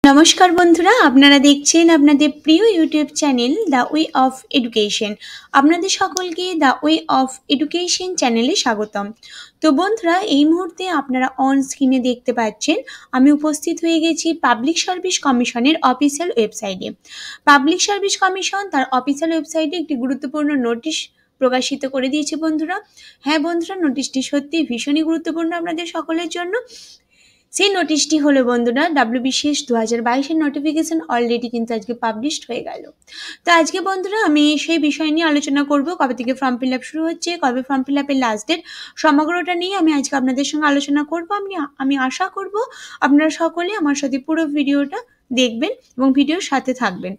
নমস্কার বন্ধুরা, আপনারা দেখছেন আপনাদের প্রিয় YouTube channel the way of education. আপনাদের সকলকে দ্য ওয়ে অফ এডুকেশন চ্যানেলে স্বাগতম। তো বন্ধুরা, এই মুহূর্তে আপনারা অন স্ক্রিনে দেখতে পাচ্ছেন আমি উপস্থিত হয়ে গেছি পাবলিক সার্ভিস কমিশনের অফিসিয়াল ওয়েবসাইটে। পাবলিক সার্ভিস কমিশন তার অফিসিয়াল ওয়েবসাইটে একটি গুরুত্বপূর্ণ নোটিশ প্রকাশিত করে দিয়েছে বন্ধুরা। হ্যাঁ বন্ধুরা, নোটিশটি সত্যি ভীষণই গুরুত্বপূর্ণ আপনাদের সকলের জন্য। সেই নোটিশটি হলো বন্ধুরা WBCS 2022-এর নোটিফিকেশন অলরেডি কিন্তু আজকে পাবলিশড হয়ে গেল। তো আজকে বন্ধুরা আমি সেই বিষয় নিয়ে আলোচনা করব, কবে থেকে ফর্ম ফিল আপ শুরু হচ্ছে, কবে ফর্ম ফিল আপের লাস্ট ডেট, সমগ্রটা নিয়ে আমি আজকে আপনাদের সঙ্গে আলোচনা করব। আমি আশা করব আপনারা সকলে আমার সাথে পুরো ভিডিওটা দেখবেন এবং ভিডিওর সাথে থাকবেন।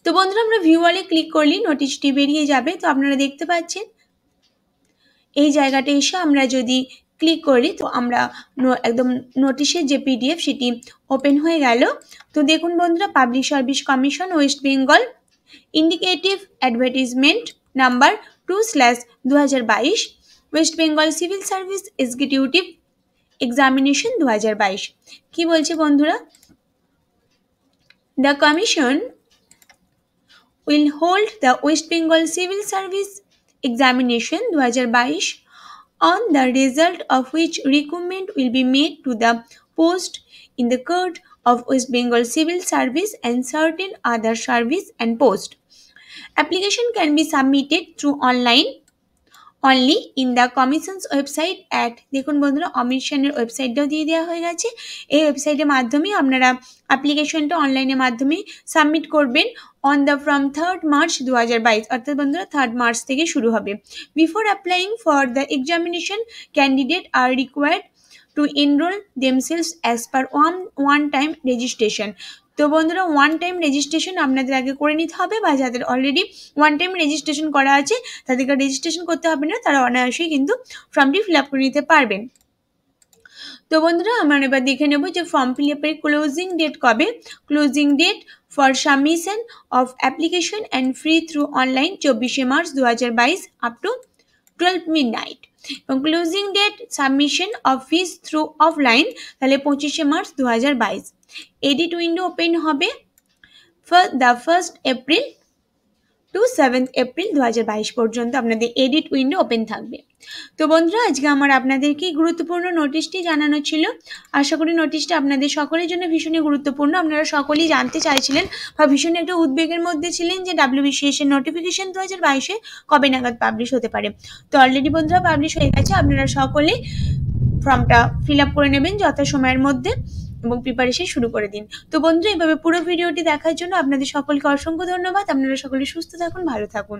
তো বন্ধুরা, আমরা ভিউয়ালে ক্লিক করলেই নোটিশটি বেরিয়ে যাবে। তো আপনারা দেখতে পাচ্ছেন এই জায়গাটা এসে আমরা যদি ক্লিক করি তো আমরা একদম নোটিশের যে PDF সেটি ওপেন হয়ে গেল। তো দেখুন বন্ধুরা, public service commission West Bengal indicative advertisement number 2/2022 West Bengal civil service executive examination 2022 কি বলছে বন্ধুরা? The commission will hold the West Bengal Civil Service Examination 2022 on the result of which recruitment will be made to the post in the Court of West Bengal Civil Service and certain other service and post. Application can be submitted through online only in the commission's website at দেখুন বন্ধুরা, কমিশনের ওয়েবসাইটটাও দিয়ে দেওয়া হয়ে গেছে। এই ওয়েবসাইটের মাধ্যমে আপনারা অ্যাপ্লিকেশনটা অনলাইনের মাধ্যমে সাবমিট করবেন on the from 3rd March 2022 অর্থাৎ বন্ধুরা 3rd মার্চ থেকে শুরু হবে। Before applying for the examination, candidate are required to enroll themselves as per one time registration. তো বন্ধুরা, ওয়ান টাইম রেজিস্ট্রেশন আপনাদের আগে করে নিতে হবে, বা যাদের অলরেডি ওয়ান টাইম রেজিস্ট্রেশন করা আছে তাদেরকে রেজিস্ট্রেশন করতে হবে না, তারা অনায়াসেই কিন্তু ফর্মটি ফিল আপ করে নিতে পারবেন। তো বন্ধুরা, আমরা এবার দেখে নেব যে ফর্ম ফিল আপের ক্লোজিং ডেট কবে। Closing date for submission of application and free through online 24শে মার্চ 2022 আপ টু 12 midnight। এবং closing date submission of fees through offline তাহলে 25শে মার্চ 2022। এডিট উইন্ডো ওপেন হবে the 1st April to 7th April 2022 পর্যন্ত আপনাদের edit window open থাকবে। তো বন্ধুরা, আজকে আমার আপনাদেরকে গুরুত্বপূর্ণ নোটিশটি জানানো ছিল। আশা করি নোটিশটা আপনাদের সকলের জন্য ভীষণই গুরুত্বপূর্ণ। আপনারা সকলেই জানতে চাইছিলেন বা ভীষণ একটা উদ্বেগের মধ্যে ছিলেন যে WBCS এর নোটিফিকেশন 2022-এ কবে নাগাদ পাবলিশ হতে পারে। তো অলরেডি বন্ধুরা পাবলিশ হয়ে গেছে। আপনারা সকলে ফর্মটা ফিল আপ করে নেবেন যথাসময়ের মধ্যে এবং প্রিপারেশন শুরু করে দিন। তো বন্ধুরা, এইভাবে পুরো ভিডিওটি দেখার জন্য আপনাদের সকলকে অসংখ্য ধন্যবাদ। আপনারা সকলে সুস্থ থাকুন, ভালো থাকুন।